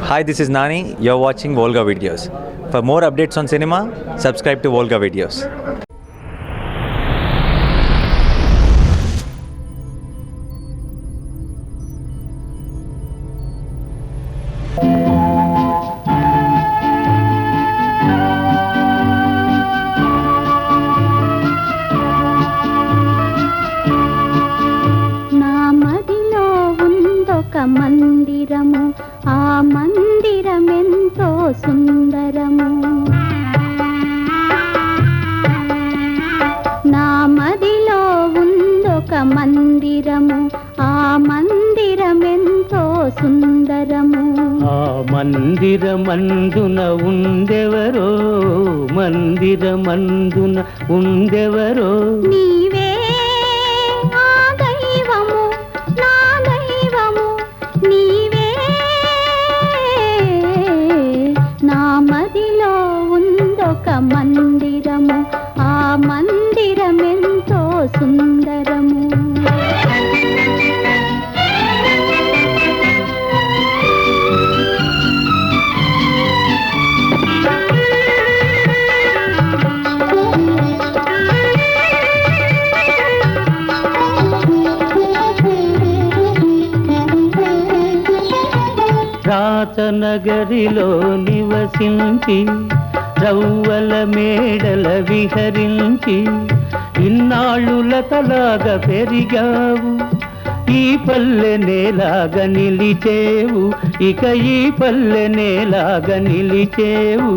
Hi, this is Nani. You're watching Volga Videos. For more updates on cinema, subscribe to Volga Videos. మందిరము ఆ మందిరమెంతో సుందరము నా మదిలో ఉందొక మందిరము ఆ మందిరమెంతో సుందరము ఆ మందిరమందున ఉండెవరో మందిరమందున ఉండెవరో నీవే ఆ దైవము నా దైవము నీవే నా మదిలో ఉందొక మందిరము ఆ మందిరమెంతో సుందరము రాతనగరిలో నివసించి రవ్వల మేడల విహరించి ఇన్నాళ్ళులతలాగా పెరిగావు ఈ పల్లె నేలాగా నిలిచేవు ఇక ఈ పల్లె నేలాగా నిలిచేవు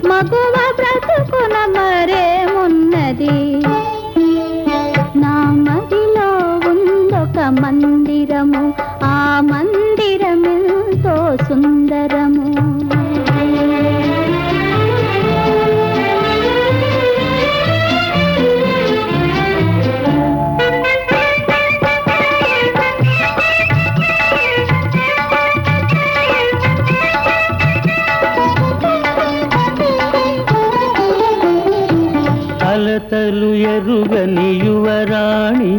మగువ బ్రతుకున మరేమున్నది నా మదిలో ఉందొక మందిరము ఆ మందిరమెంతో సుందరము అలతలు ఎరుగని యువరాణి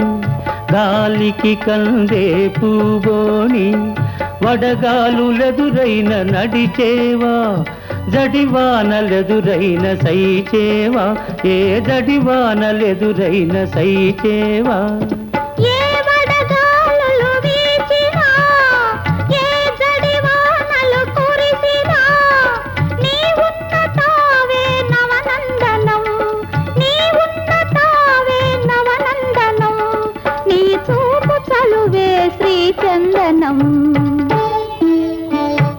గాలికి కందే పూబోని వడగాలులెదురైన నడిచేవా జడివానలెదురైన సైచేవా ఏ జడివానలెదురైన సైచేవా శ్రీచందనం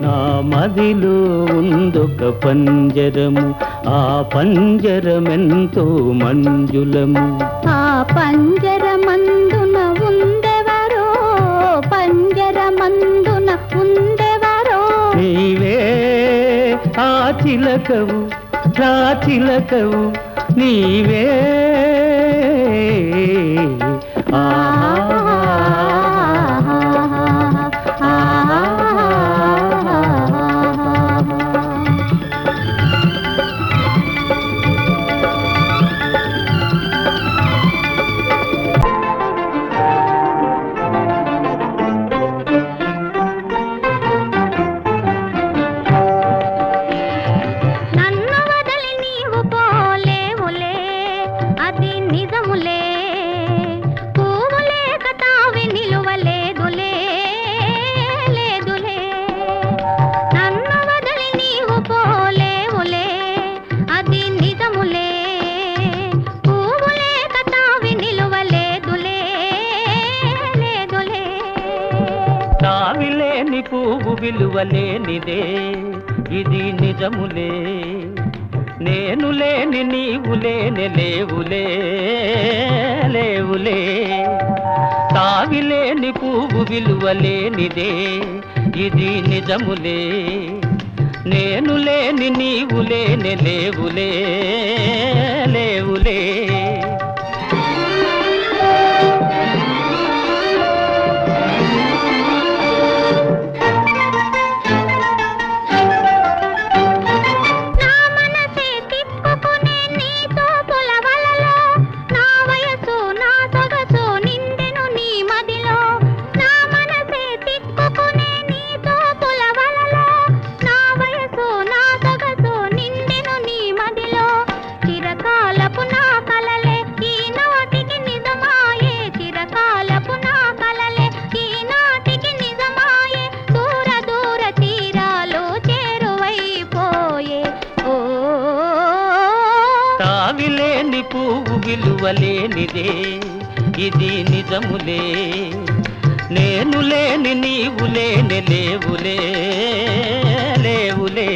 నా మదిలో ఉందొక పంజరము ఆ పంజరమెంతో మంజులము ఆ పంజరమందున ఉండెవరో పంజరమందున ఉండెవరో నీవే ఆ చిలకవు నా చిలకవు నీవే తావిలేని పువ్వు విలువలేనిదే ఇది నిజములే నేను లేని నీవు లేని లేవులే లేవులే తావిలేని పువ్వు విలువలేనిదే ఇది నిజములే నేను లేని నీవు లేని లేవులే లేవులే తావిలేని పువ్వు విలువలేనిదే ఇది నిజములే నేను లేని నీవు లేని లేవులే లేవులే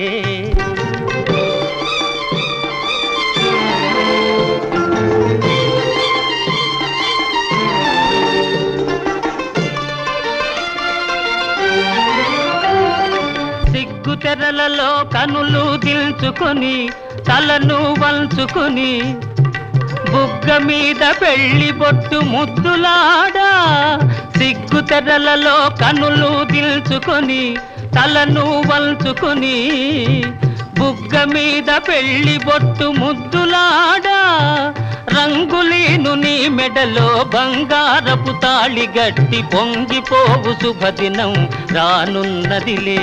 సిగ్గు తెరలలో కనులు దిల్చుకొని తలను వంచుకొని బుగ్గ మీద పెళ్లి బొట్టు ముద్దులాడా సిగ్గు తెరలలో కనులు దిల్చుకొని తలను వంచుకొని బుగ్గ మీద పెళ్లి బొట్టు ముద్దులాడా రంగులీను నీ మెడలో బంగారపు తాళి గట్టి పొంగిపోవు శుభదినం రానున్నదిలే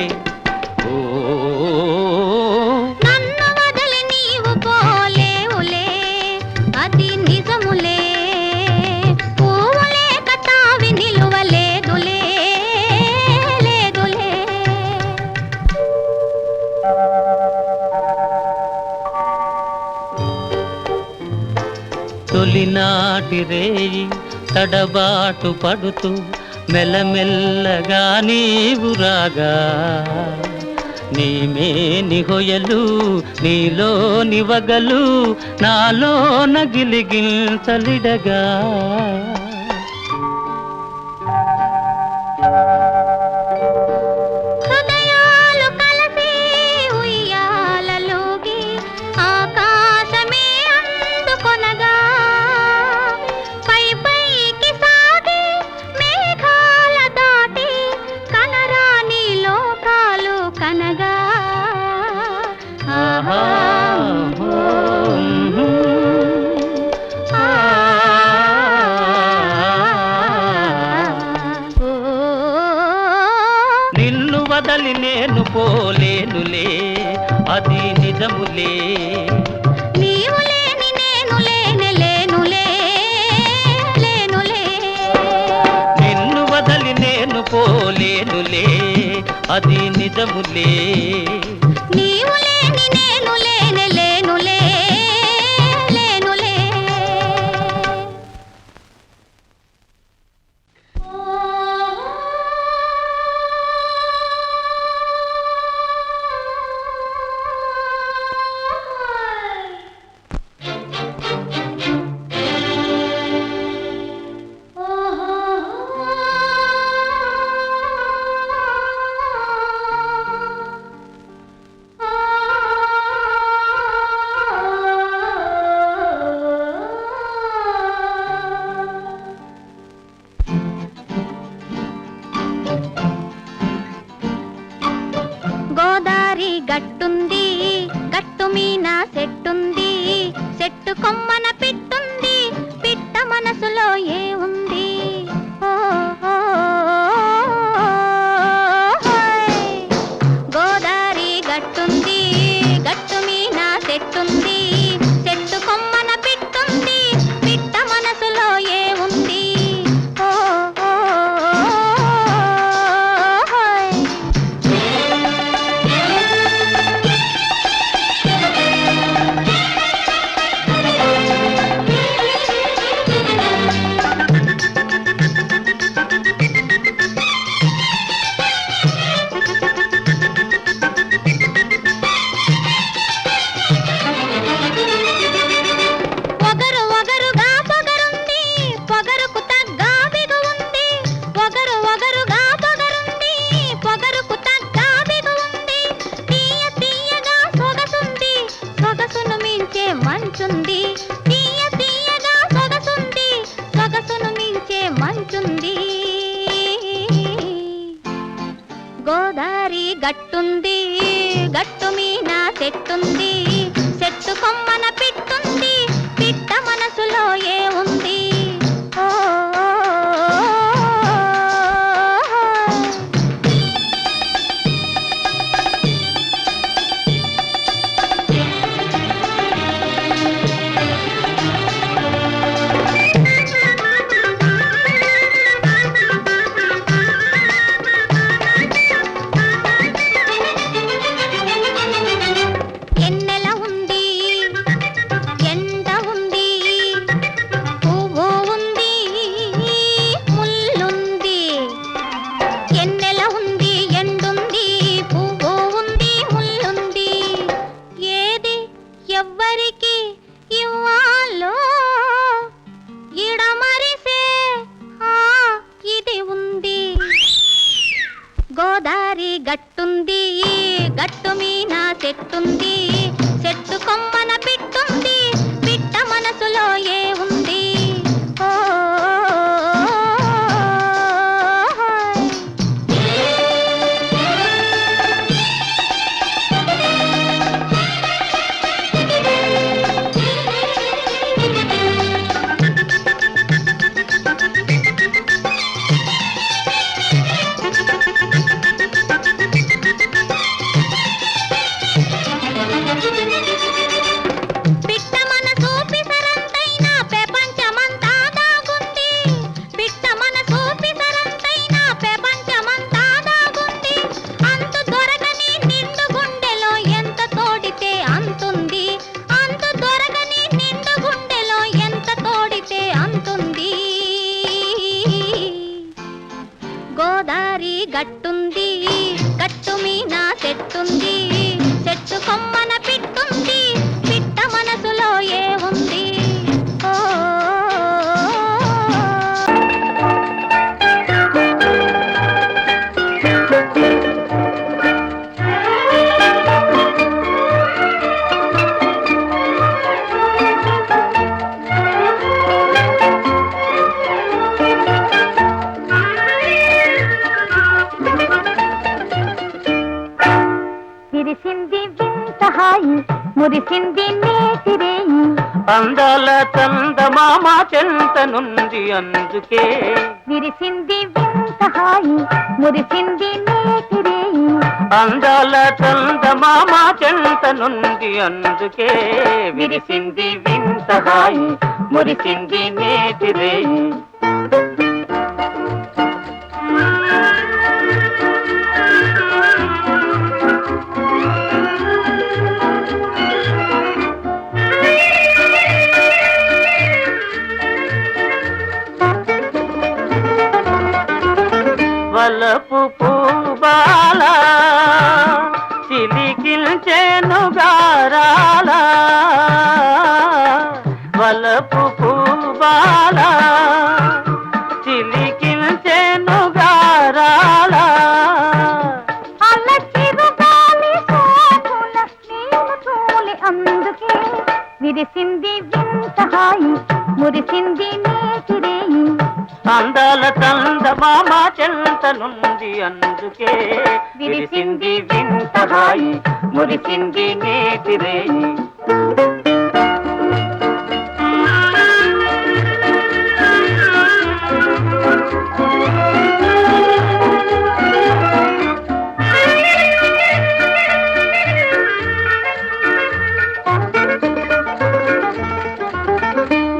నన్ను వదిలి నీవు పోలేవులే అది నిజములే పువ్వులే కటావి నిలువలేదులే లేదులే తొలినాటి రేయి తడబాటు పడుతూ మెల్లమెల్లగా నీవు రాగా నీమేని హొయలు నీలో నివగలు నాలో నగిలిగిల్తలిడగా హృదయాలు కలిసి ఉయ్యాలలోగి ఆకాశమే అందుకొనగా పై పైకి సాగి మేఘాల దాటి కనరాని లోకాలు కనగా ఆహా నిన్ను వదలి నేను పోలేనులే అది నిజములే నీవు లేని నేను లేనే లేనులే లేనులే నిన్ను వదలి నేను పోలేనులే అది నిజములే నీవు లేని నేను లేనే లేనులే లేనులే గోదారి గట్టుంది గట్టు మీన సెట్టుంది చెట్టు కొమ్మన పిట్టుంది పిట్ట మనసులో ఏ ఉంది ఓ ఓ, హోయ్. గోదారి గట్టుంది గట్టు మీన సెట్టుంది చెట్టు కొమ్మన పిట్టుంది పిట్ట మనసులో ఏ ఉంది ఓ ఓ, హోయ్. పొగరు ఒగరుగా పొగరుంది పొగరుకు తగ్గ బిగు ఉంది పొగరు ఒగరుగా పొగరుంది పొగరుకు తగ్గ బిగు ఉంది తీయ తీయగా సొగసుంది సొగసును మించే మంచుంది తీయ తీయగా సొగసుంది సొగసును మించే మంచుంది గోదారి గట్టుంది గట్టు మీన చెట్టుంది చెట్టు కొమ్మన పిట్టుంది పిట్ట మనసులో ఏ ఉంది ఓ ఓ, ఎన్నెల చెట్టుంది చెట్టు కొమ్మన పిట్టుంది పిట్ట మనసులో ఏ ఉంది ఓ పిట్ట మనసు పిసరంతైనా ప్రపంచమంతా దాగుంది పిట్ట మనసు పిసరంతైనా ప్రపంచమంతా దాగుంది అంతు దొరకని నిండు గుండెలో ఎంత తోడితే అంతుంది అంతు దొరకని నిండు గుండెలో ఎంత తోడితే అంతుంది గోదారి గట్టుంది గట్టు మీన చెట్టుంది చెట్టు కొమ్మన పిట్టుంది పిట్ట మనసులో ఏ ఉంది ఓ విరిసింది వింత హాయి మురిసింది నేతిరేయి అందాల చందమామ చెంతనుంది అందుకే విరిసింది వింత హాయి మురిసింది నేతిరేయి అందాల చందమామ చెంతనుంది అందుకే విరిసింది వింత హాయి మురిసింది నేతిరేయి వలపు పూబాల చిలికిల్చెను గారాల వలపు పూబాల చిలికిల్చెను గారాల అల్లచిరుగాలి సోకుల నీవు తోలి అందుకే విరిసింది వింత హాయి మురిసింది నేతిరేయి అందాల చందమామ చెంతనుంది అందుకే విరిసింది వింత హాయి మురిసింది నేతిరేయి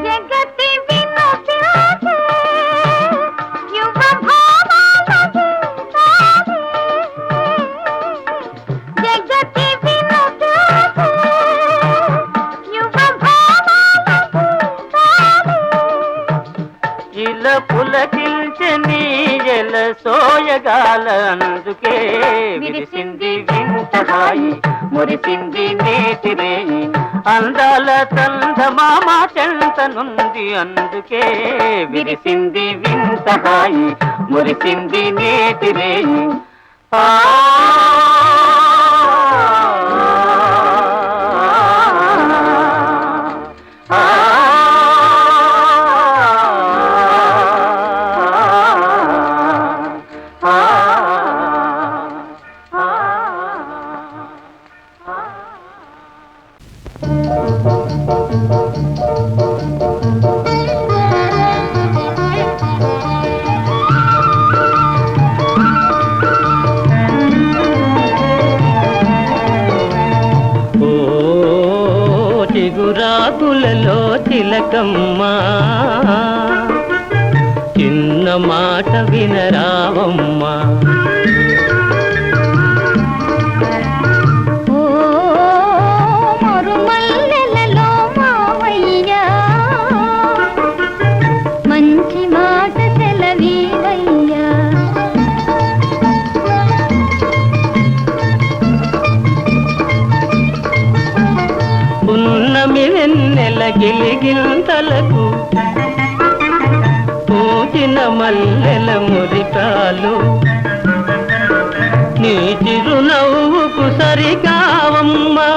జగతి వినోదాసే యువ భావాల గీతాలే జగతి వినోదాసే యువ భావాల గీతాలే ఇల పులకిల్చని ఎల సోయగాల అందుకే విరిసింది వింత హాయి మురిసింది నేతిరేయి అందాల చందమామ చెంతనుంది అందుకే విరిసింది వింత హాయి మురిసింది నేతిరేయి ఆ చిగురాకులలో తిలకమ్మ చిన్న మాట వినరావమ్మా ఓ మరుమల్లెలలో మావయ్యా మంచి మాట సెలవీవయ్యా పున్నమి వెన్నెల గిలిగింతలకు పూచిన మల్లెల మురికాలు నీ చిరునవ్వుకు సరికావమ్మా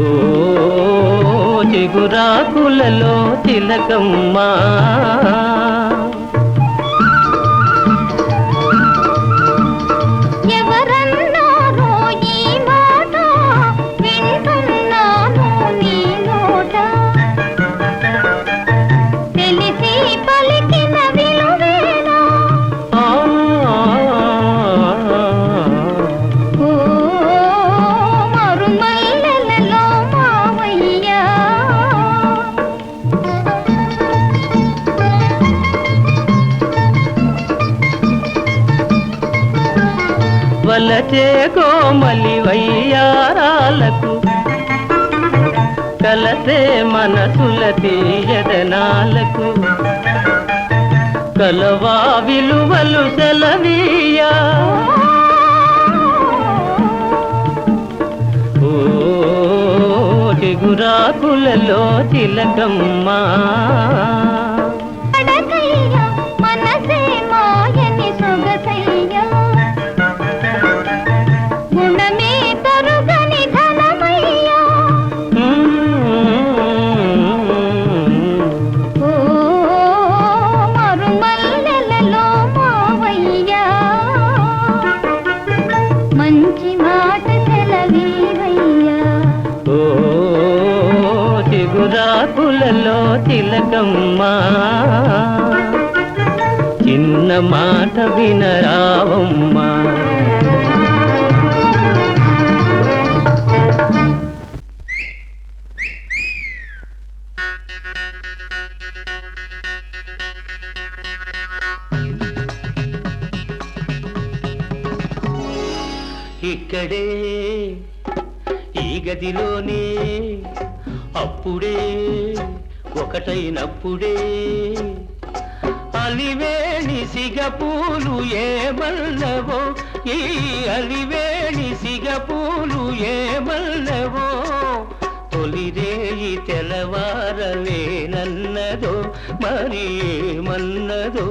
ఓ చిగురాకులలో తిలకమ్మా ఎవరన్నారో ఈ మాట వింటున్నాను నీ నోట తెలిసి పలికిన విలువేనా ఓ మరుమల్లెలలో మావయ్యా వలచే కోమలి వయ్యారాలకు కలసే మనసుల తీయదనాలకు కలవా విలువలు సెలవీయా ఓ చిగురాకులలో తిలకమ్మా అడకయ్యా మనసే మాయని సొగసయ్యా గుణమే తరుగని ధనమయ్యా ఓ మరుమల్లెలలో మావయ్యా మంచి మాట సెలవీవయ్యా ఓ చిగురాకులలో తిలకమ్మా చిన్న మాట వినరావమ్మా ఇక్కడే ఈ గదిలోనే అప్పుడే ఒకటైనప్పుడే అలివేణి సిగపూలు ఏమల్లవో ఈ అలివేణి సిగపూలు ఏమల్లవో తొలిరేయి తెలవారలేనన్నదో మరి ఏమన్నదో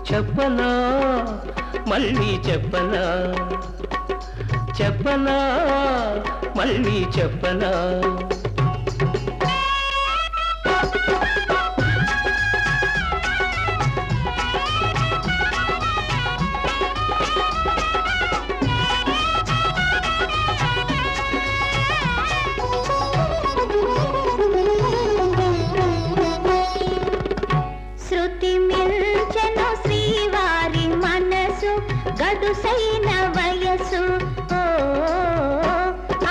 చెప్పనా మళ్ళీ చెప్పనా చెప్పనా మళ్ళీ చెప్పనా శృతి మిల్చెను శ్రీవారి మనసు గడుసైన వయసు ఓ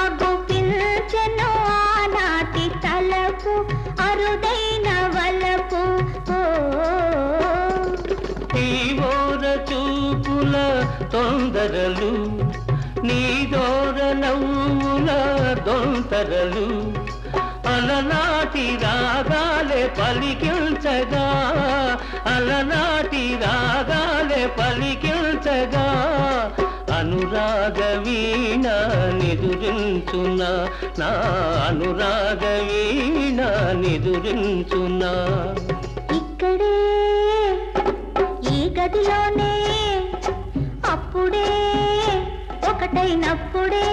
అగు పిల్చెను ఆనాటి తలపు అరుదైన వలపు ఓ ఈ ఓర చూపుల తొందరలు నీ దోర నవ్వుల దొంతరలు అలనాటి రాగాలే పలికించగా అలనాటి రాగాలే పలికించగా అనురాగ వీణ నిదురించునా నా అనురాగ వీణ నిదురించునా ఇక్కడే ఈ గదిలోనే అప్పుడే ఒకటైనప్పుడే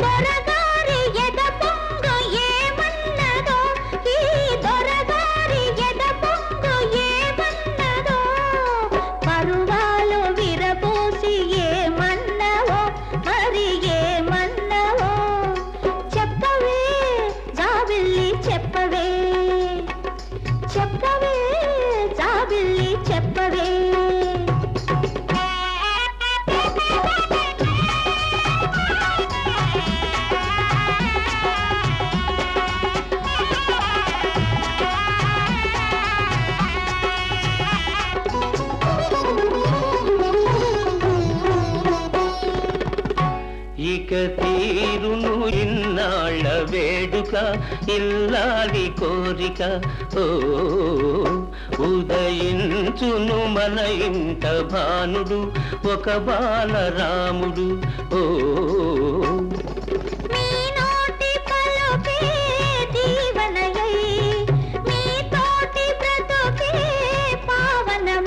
దొరగారి ఎద పొంగు ఏమన్నదో ఈ దొరగారి ఎద పొంగు ఏమన్నదో పరువాలు విరబోసి ఏమన్నవో మరి ఏమన్నవో చెప్పవే జాబిల్లి చెప్పవే చెప్పవే జాబిల్లి చెప్పవే ఇక తీరును ఇన్నాళ్ళ వేడుక ఇల్లాలి కోరిక ఓ ఉదయించును మన ఇంట భానుడు ఒక బాలరాముడు ఓ మీ నోటి పలుకే దీవనయై మీ తోటి బ్రతుకే పావనమై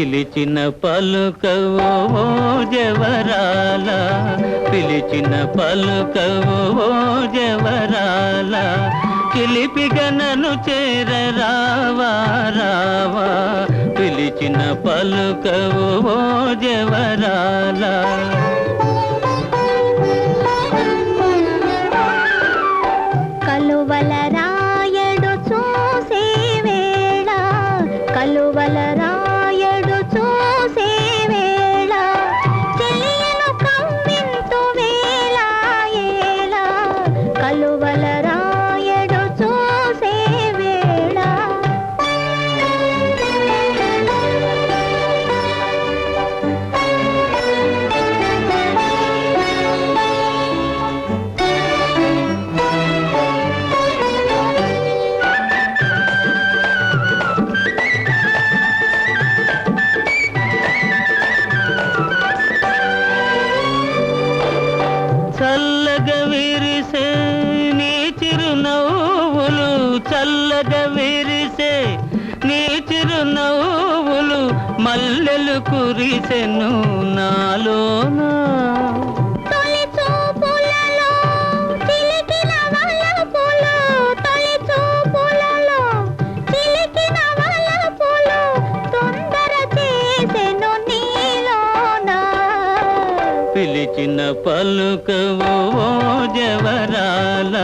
పిలిచిన పలుకవో జవరాల పిలిచిన పలుకవో జవరాల చిలిపిగా నన్ను చేర రావా రావా పిలిచిన పలుకవో జవరాల కలువల రాయడు చూసే వేళ కలువల రాయడు చూసే వేళ చెలియను కమ్మింతు వేళ ఏళ కలువల రాయడు చూసే వేళ చల్లగా విరిసే నీ చిరునవ్వులు చల్లగా విరిసే నీ చిరునవ్వులు మల్లెలు కురిసెను నాలోనా తొలి చూపులలో చిలికిన వలపులు తొలి చూపులలో చిలికిన వలపులు తొందర చేసెను నీలోనా పిలిచిన పలుకవో జవరాల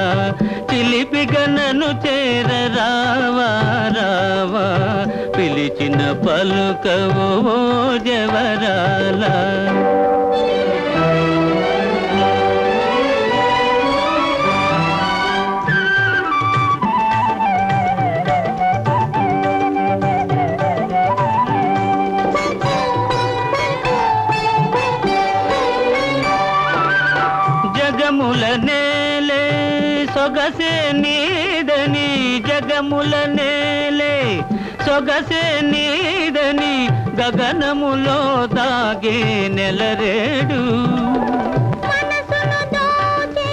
చిలిపిగా నన్ను చేర రావా రావా పిలిచిన పలుకవో జవరాల జగముల నేలే సొగసే నీదని జగముల నేలే సొగసే నీదని గగనములో దాగే నెలరేడు మనసును దోచే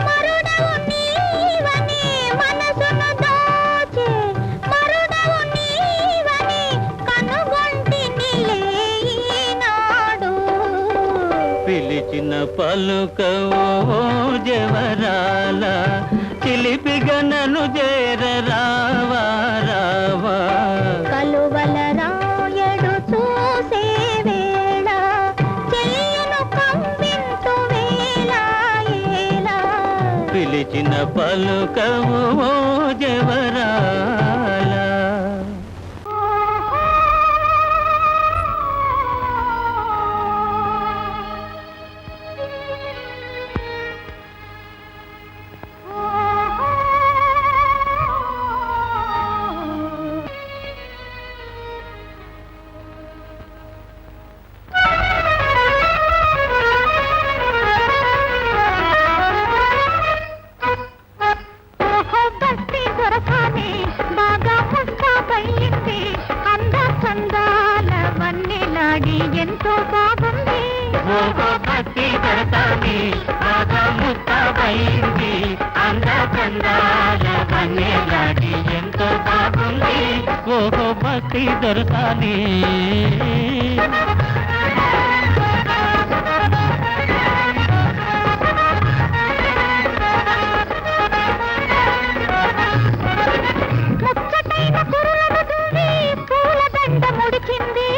మరుడవు నీవని మనసును దోచే మరుడవు నీవని కనుగొంటినిలే ఈనాడు పిలిచిన పలుకవో జవరాల చిలిపిగా నన్ను చేర రావా రావా కలువల రాయడు చూసే వేళ చెలియను కమ్మింతు వేళ ఏళ పిలిచిన పలుకవో జవరాల బస్తి దొరకానే బాగా ముస్తాబయ్యింది అంద చందాల వన్నెలాడి ఎంతో బాగుంది భక్తి దొరకాలి బాగా ముస్తాబైంది అంద చందాల వన్నెలాడి ఎంతో బాగుంది ఓహో భక్తి దొరకాలి ముచ్చటైన కురులను దువ్వి పూలదండ ముడిచింది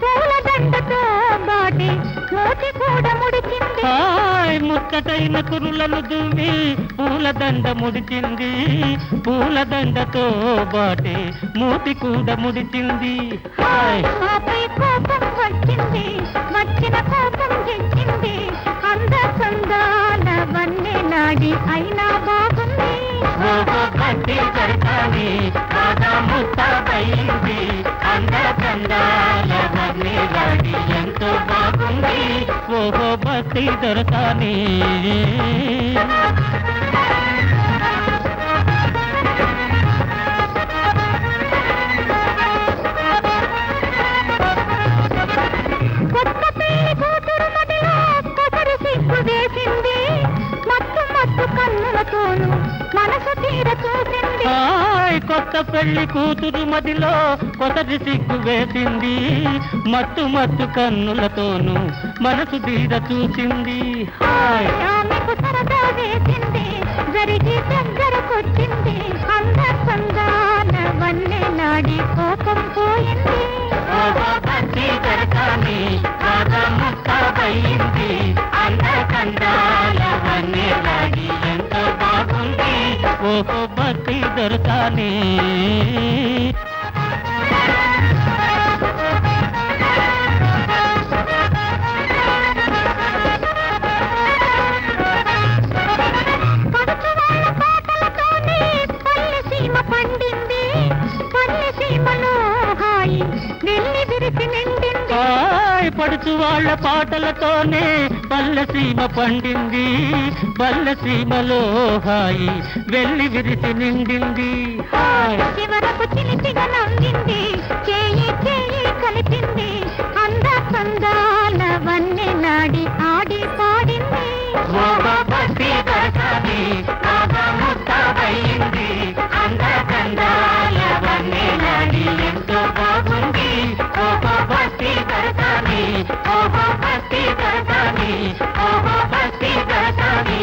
పూలదండతో బాటి మోతి కూడా ముడిచింది హాయ్ ముక్కటైన కురులను దువ్వి పూలదండ ముడిచింది పూలదండతో బాటే మూతి కూడా ముడిచింది హాయ్ ఆపై కోపం వచ్చింది వచ్చిన కోపం తెచ్చింది అంద చందాల వన్నెలాడి అయినా బాగుంది ఓహో భక్తి దొరకాలి బాగా ముస్తాబైంది అంద చందాల వన్నెలాడి ఎంతో బాగుంది ఓహో భక్తి దొరకాలి కొత్త పెళ్లి కూతురు మదిలో కొసరు సిగ్గు వేసింది మత్తు మత్తు కన్నులతో కళ్ళతోను మనసు తీర చూసింది. కొత్త పెళ్లి కూతురు మదిలో కొసరి సిగ్గు వేసింది. మత్తు మత్తు కన్నులతోను మనసు తీర చూసింది. ఆమెకు సరదా వేసింది, జరిగి దగ్గరకొచ్చింది. అందసందాల వన్నె నాడి కోపం పోయింది. భక్తి దొరకాని బాగా ముస్తాబయింది. అందకందాల వన్నె నాడి ఎంతో బాగుంది. ఓహో భక్తి దొరకాని. పడుచు వాళ్ళ పాటలతోనే పల్లెసీమ పండింది. పల్లెసీమలో హాయి వెళ్ళి విరిసి నిండింది. చివరకు చిలిపిగా నవ్వింది, చేయి చేయి కలిపింది. అందసందాల వన్నె నాడి ఆడి పాడింది. భక్తి దొరకాలి బాగా ముస్తాబయింది. అందకందాల వన్నె నాడి ఎంతో బాగుంది. ఓహో భక్తి దొరకాలి, ఓహో భక్తి దొరకాలి, ఓహో భక్తి దొరకాలి.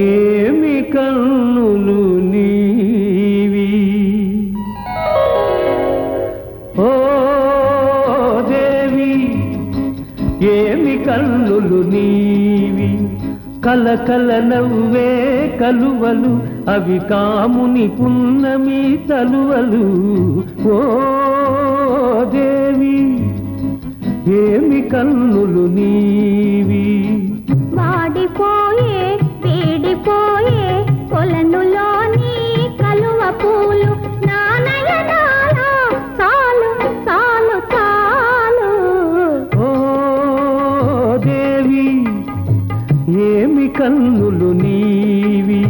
ఏమి కన్నులు నీవి, ఓ దేవి ఏమి కన్నులు నీవి. కలకల నవ్వే కలువలు అవి కాముని పున్నమి తలువలు. ఓ దేవి ఏమి కన్నులు నీవి. వాడిపోయే వీడిపోయే కొలనులోని కలువ పూలు నానయనాలో చాలు చాలు చాలు. ఓ దేవి ఏమి కన్నులు నీవి.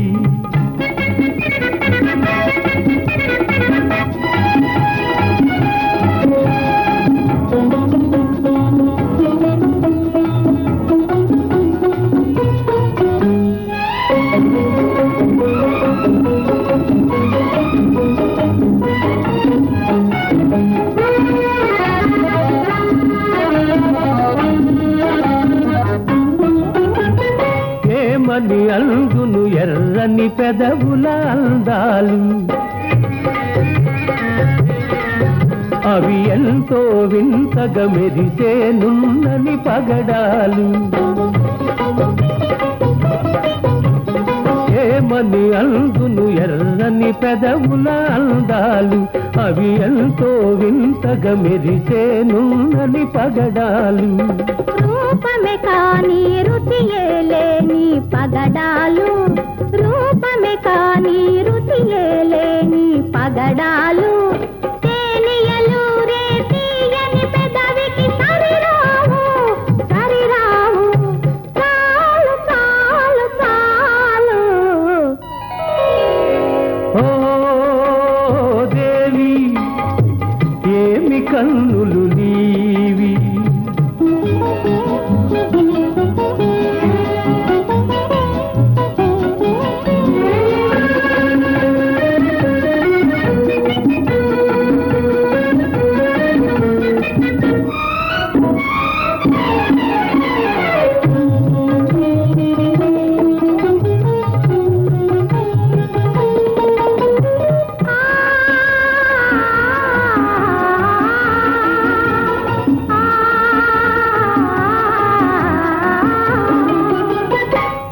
ఏమని అందును ఎర్రని పెదవుల అందాలు, అవి ఎంతో వింతగా మెరిసే నున్నని పగడాలు. ఏమని అందును ఎర్రని పెదవుల అందాలు, అవి ఎంతో వింతగా మెరిసే నున్నని పగడాలు. రూపమే కాని రుచియే లేని పగడాలు, రూపమే కాని రుచియే లేని పగడాలు. తేలియలు రే తీయని పెదవికి సరిరావు సరిరావు. చాలు చాలు చాలు. ఓ దేవి ఏమి కన్నులు నీవి.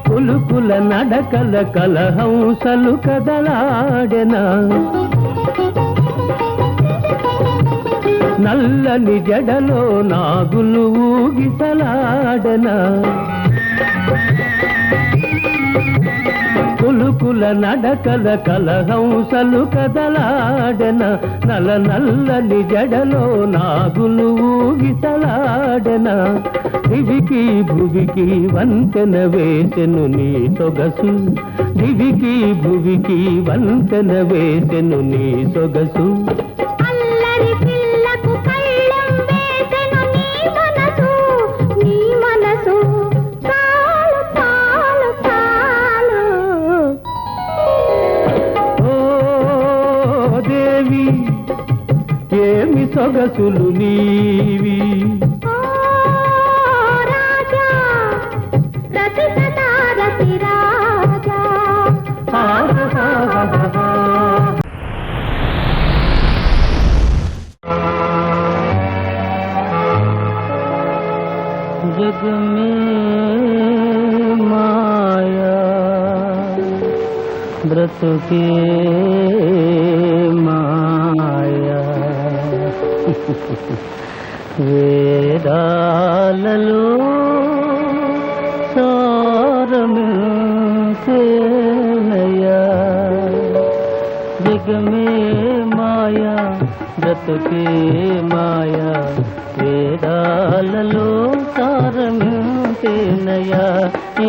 కులుకుల నడకల కలహంసలు కదలాడెనా, నల్లని జడలో నాగులు ఊగిసలాడనా కులుకుల నడకల కలహంసలు కదలాడన నల్లని జడలో నాగులు ఊగిసలాడన దివికి భువికి వంతెన వేసెను నీ సొగసు దివికి భువికి వంతెన వేసెను నీ సొగసు అల్లరి పిల్లకు కళ్ళెం వేసెను నీ మనసు నీ మనసు చాలు చాలు చాలు ఓ దేవి ఏమి సొగసులు నీవి ఓ రాజా రతి సదా రతి రాజా जग में माया व्रत के माया వేదాలలో సారమించేనయా జగ మే మాయా బ్రతుకే మాయా వేదాలలో సారమించేనయా ఈ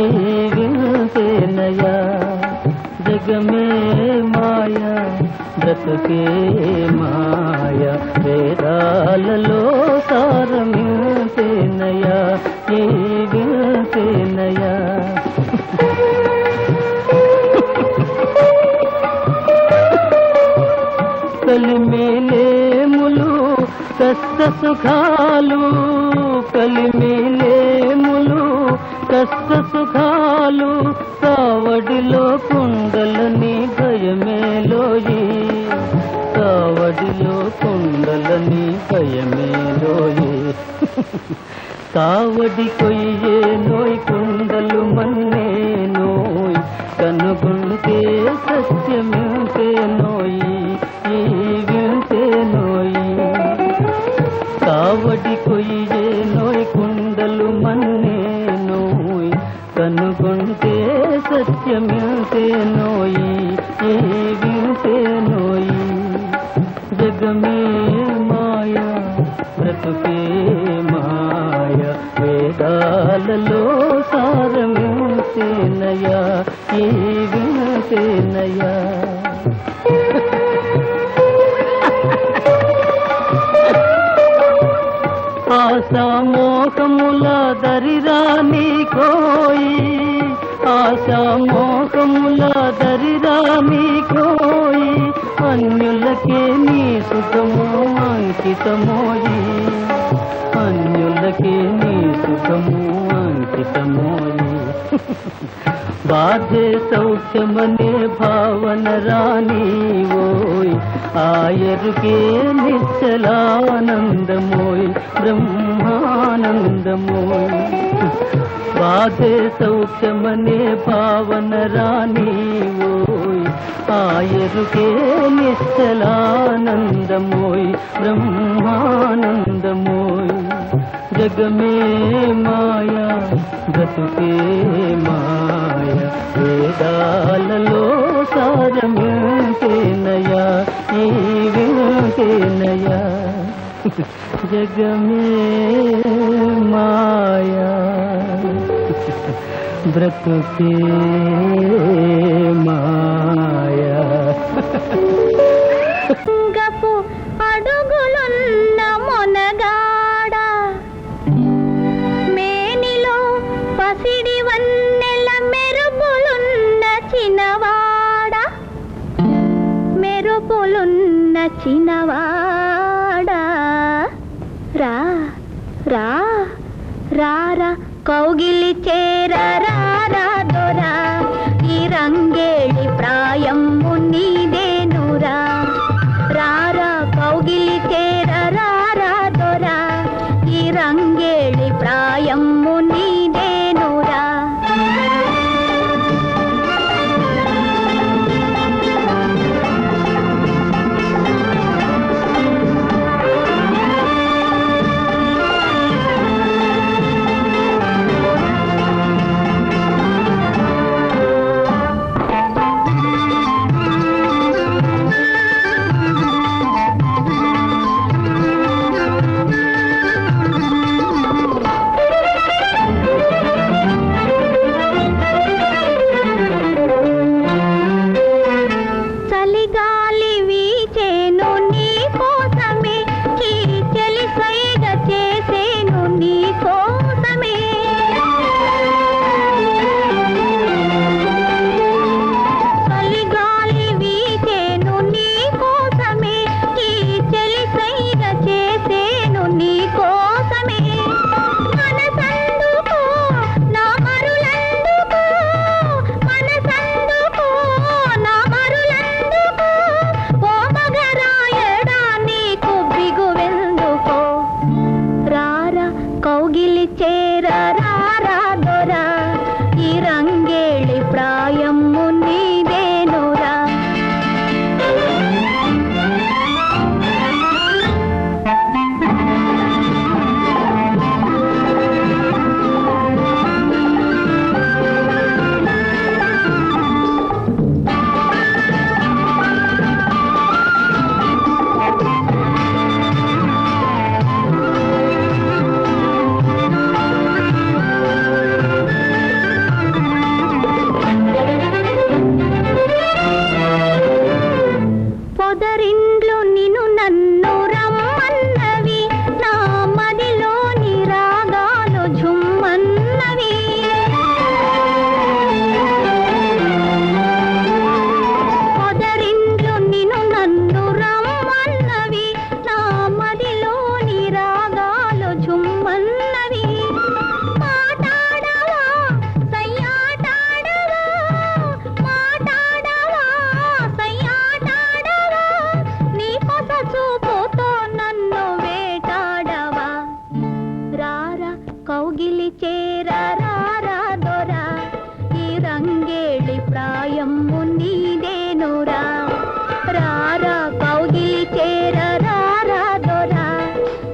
వించేనయా జగ మే మాయా బ్రతుకే మాయా వేదాలలో సారమించేనయా ఈ వించేనయా కలిమేలేములు కష్ట సుఖాలు కలిమేలేములు కష్ట సుఖాలు కావడిలో కుండలని భయమేలోయి కావడిలో కుండలని భయమేలోయి కావడి కొయ్యే నోయ్ కుండలు మన్నే నోయ్ కనుగొంటే సత్యమింతే నోయి ఈ వింతే నోయి కావడి కొయ్యే నోయ్ కుండలు మన్నే నోయ్ కనుగొంటే సత్యమింతే నోయి ఈ వింతే నోయి జగమే మాయా బ్రతుకే మాయా వేదాలలో సారమించేనయా ఈ వించేనయా ఆశామోహముల దరిరాని కోయి ఆశామోహముల దరిరాని కోయి అన్యులకే నీ సుఖము అంకితమోయి అన్యులకే నీ సుఖము అంకితమోయి బాధే సౌఖ్యమనే భావన రాని ఓయ్ ఆయరుకే నిశ్చలానందమోయ్ బ్రహ్మానందమోయ్ బాధే సౌఖ్యమనే భావన రాని ఓయ్ ఆయరుకే నిశ్చలానందమోయ్ బ్రహ్మానందమోయ్ జగమే మాయా బ్రతుకే మాయా వేదాలలో సారమించేనయా ఈ వించేనయా జగమే మాయా బ్రతుకే మాయా గపు అడుగులున్న మొనగాడ మేనిలో పసిడి వన్నెల మెరుపులున్న చిన్నవాడ మెరుపులున్న చిన్నవాడ రా రా రారా కౌగిలి చేర రారా దొరా ఈ రంగేళి ప్రాయము నీదేనురా రారా కౌగిలి చేర రారా దొరా ఈ రంగేళి ప్రాయము నీదేనురా చేరరారా దొరా ఈ రంగేళి ప్రాయము నీదేనురా పొదరిండ్లు నిన్ను నన్ను రమ్మన్నవి నా మదిలోని రాగాలు ఝుమ్మన్నవి పొదరిండ్లు నిన్ను నన్ను రమ్మన్నవి నా మదిలోని రాగాలు ఝుమ్మన్నవి మాటాడవా సయ్యాటాడవా మాటాడవా సయ్యాటాడవా నీ కొస చూపుతో నన్ను వేటాడవా రారా కౌగిలి చేరరారా దొరా ఈ రంగేళి ప్రాయము నీదేనురా రారా కౌగిలి చేరరారా దొరా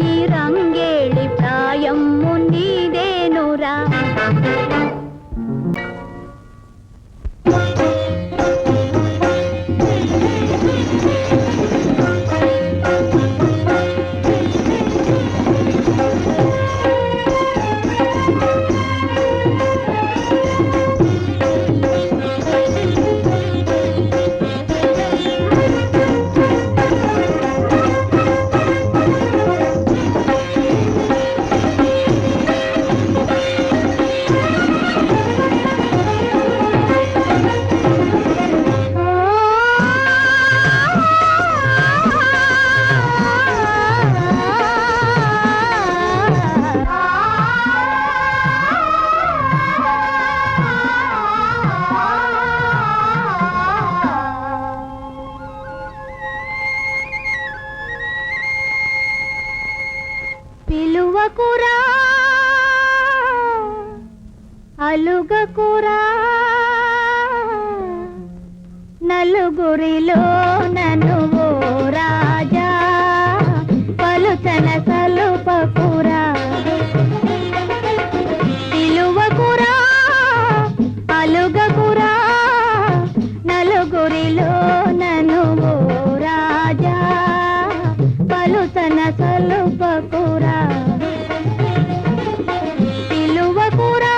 ఈ రంగేళి ప్రాయము నీదేనురా పిలువకురా అలుగకురా నలుగురిలో నన్ను ఓ రాజా పలుచన సలుపకురా పిలువకురా అలుగకురా నలుగురిలో నన్ను ఓ రాజా పలుచన సలుపకురా పిలువకురా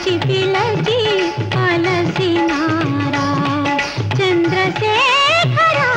పిలచి పిలచి అలసినారా చంద్రశేఖరా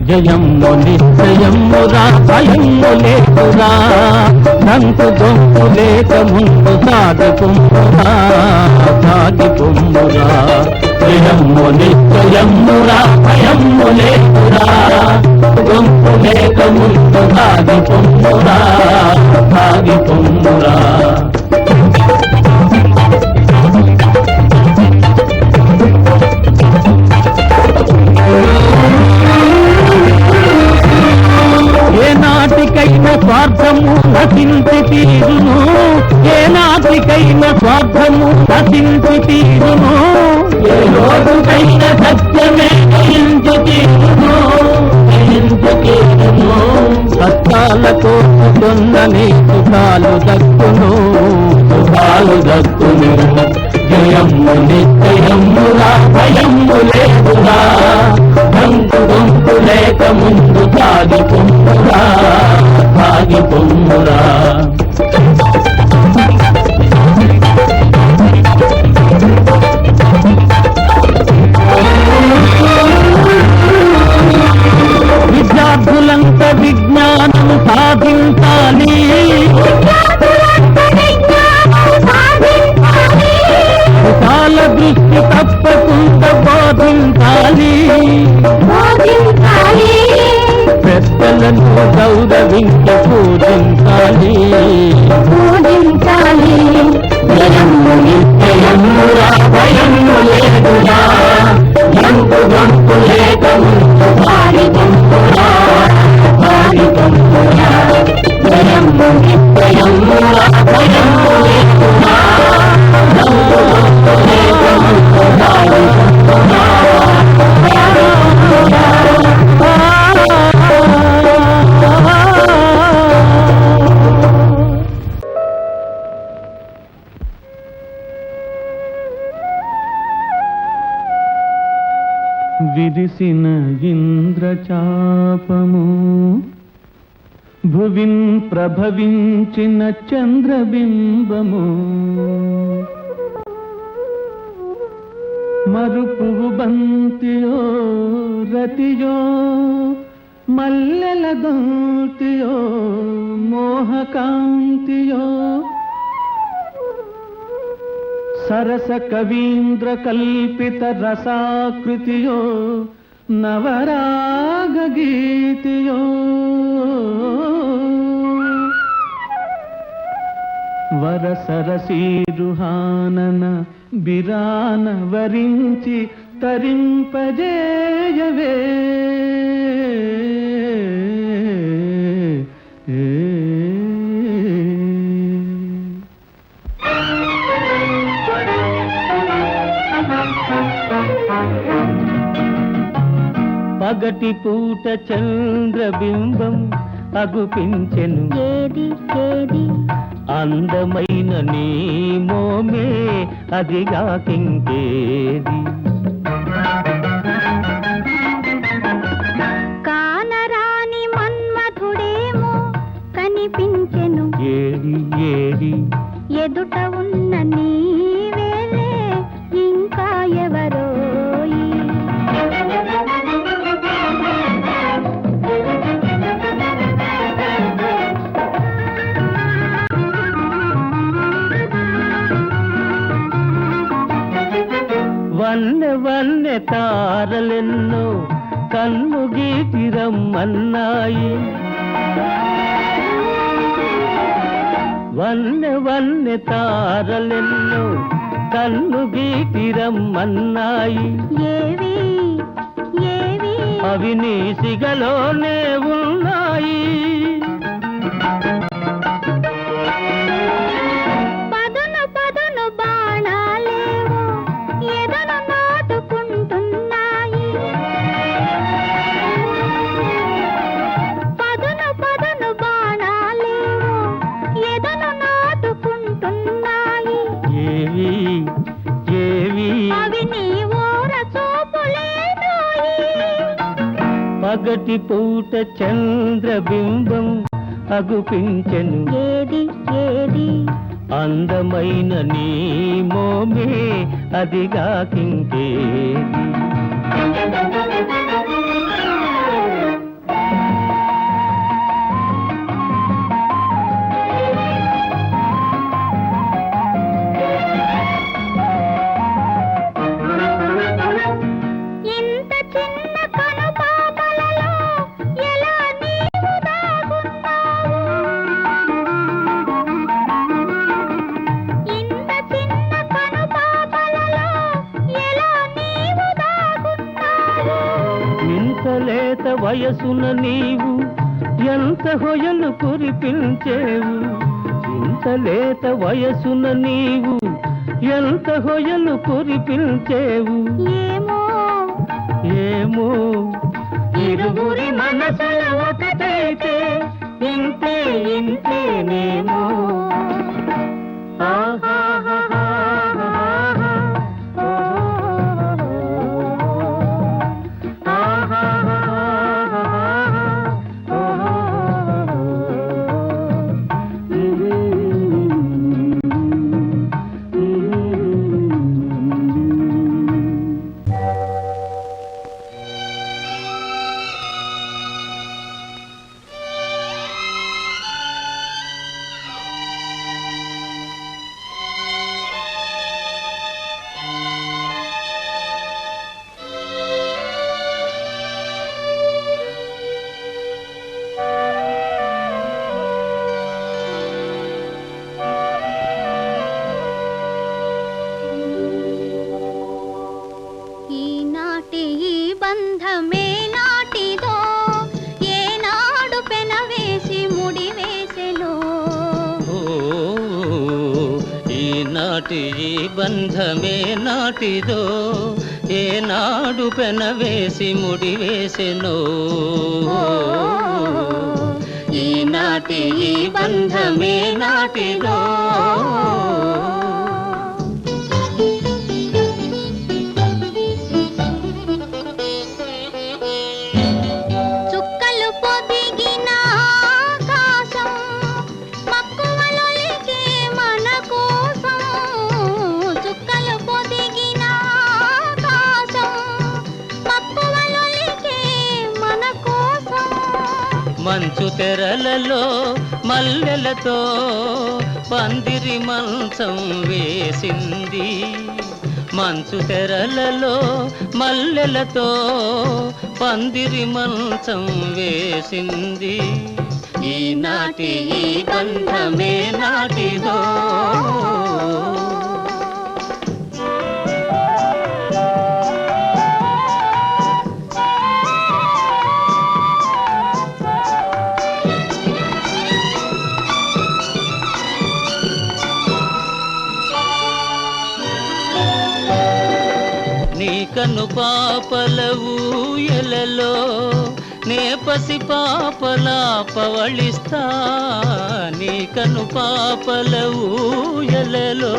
జయము నిశ్చయమురా భయము లేకురా నంకు గొంతు లేక ముందు సాగిపుమ్మురా సాగిపుమ్మురా జయము నిశ్చయమురా భయము లేకురా గొంతు లేక ముందు సాగిపుమ్మురా సాగిపుమ్మురా ఏనాటికైనా స్వార్థము నశించి తీరును ఏనాటికైనా స్వార్థము నశించి తీరును ఏ రోజుకైనా సత్యమే జయించి తీరును జయించి తీరును సత్యాలతో దొంగని సుఖాలు దక్కును సుఖాలు దక్కును జయము నిశ్చయమురా భయము లేదురా గంతు గొంతు లేక ముందు సాగిపుమ్మురా సాగిపుమ్మురా విద్యార్థులంత విజ్ఞానం సాధించాలి విశాల దృష్టి తప్పకుండా బోధించాలి పెద్దలను గౌరవించి పూజించాలి జయము నిశ్చయమురా భయము లేదు విరిసిన ఇంద్రచాపము భువిన్ ప్రభవించిన చంద్రబింబము మరుపువు బంతియో రతియో మల్లెల దొంతియో మోహకాంతియో సరస కవీంద్ర కల్పిత రసాకృతియో నవరాగ గీతియో వరసరసీరుహానన బిరాన వరించి తరింపజేయవే పగటి పూట చంద్రబింబం అగుపించెను ఏది ఏది అందమైన నీ మోమే అదిగాకింకేది కానరాని మన్మథుడేమో కనిపించెను ఏడి ఏడి ఎదుట ఉన్న నీవేలే ఇంకా ఎవరోయి వన్నె వన్నె తారలెన్నో కన్ను గీటి రమ్మన్నాయి వన్నె వన్నె తారలెన్నో కన్ను గీటి రమ్మన్నాయి ఏవి ఏవి అవి నీ సిగలోనే ఉన్నాయి పదును పదును బాణాలేవో ఎదను నాటుకుంటున్నాయి పదును పదును బాణాలేవో ఎదను నాటుకుంటున్నాయి ఏవి ఏవి అవి నీ ఓర చూపులేనోయి పగటి పూట చంద్రబింబం అగుపించెను ఏది ఏది అందమైన నీ మోమే అదిగాకింకేది ఇంత చిన్న కనుపాపలలో ఎలా నీవు దాగున్నావు ఇంత చిన్న కనుపాపలలో ఎలా నీవు దాగున్నావు ఇంత లేత వయసున నీవు ఎంత హొయలు కురిపించేవు ఇంత లేత వయసున నీవు ఎంత హొయలు కురిపించేవు ఏమో ఏమో ఇరువురి మనసుల ఒకటైతే ఇంతే ఇంతేనేమో ఈనాటి ఈ బంధమే నాటిదో ఏనాడు పెనవేసి ముడివేసెలో ఈనాటి ఈ బంధమే నాటిదో ఏనాడు పెనవేసి ముడివేసెనో ఈనాటి ఈ బంధమే నాటిదో మంచు తెరలలో మల్లెలతో పందిరి మంచం వేసింది. మంచు తెరలలో మల్లెలతో పందిరి మంచం వేసింది. ఈనాటి ఈ బంధమే నాటిదో. నీ కను పాపల ఊయలలో నే పసి పాపలా పవళిస్తా. నీ కను పాపల ఊయలలో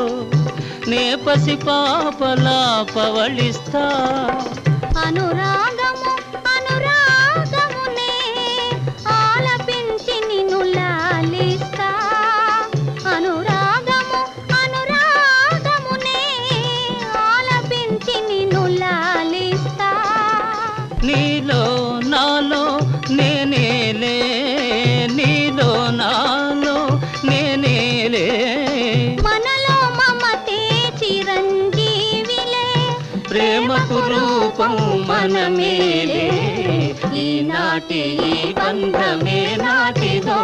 నే పసి పాపలా పవళిస్తా. అనురాగము అనురాగమునే ఆలపించి నిన్ను లాలిస్తా. అనురాగము అనురాగమునే ఆలపించి నిన్ను లాలిస్తా. నీలో నాలో నేనేలే, నీలో నాలో నేనేలే. మనలో మమతే చిరంజీవిలే, ప్రేమకు రూపం మనమేలే. ఈనాటి ఈ బంధమే నాటిదో.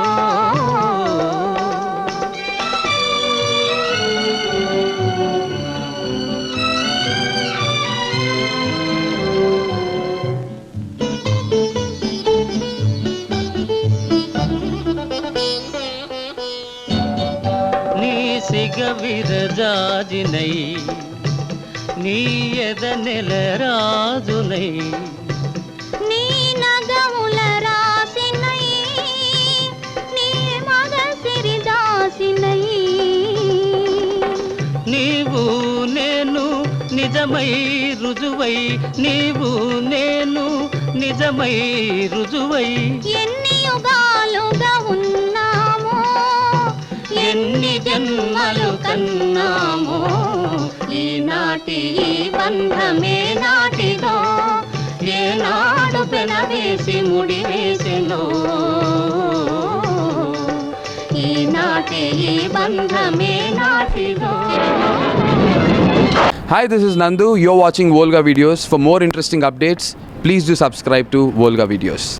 నీ సిగ విరజాజినై, నీ ఎద నెల రాజునై, నీ నగముల రాసినై, నీ మగ సిరిదాసినై. నీవు నేను నిజమై రుజువై, నీవు నేను నిజమై రుజువై. ఎన్ని యుగాలుగా ఉన్నామో, ఎన్ని జన్మలు కన్నామో. ఈనాటి ఈ బంధమే నాటిదో. ఏనాడు పెనవేసి ముడివేసెనో. ఈనాటి ఈ బంధమే నాటిదో. Hi, this is Nandu. You're watching Volga Videos. For more interesting updates, please do subscribe to Volga Videos.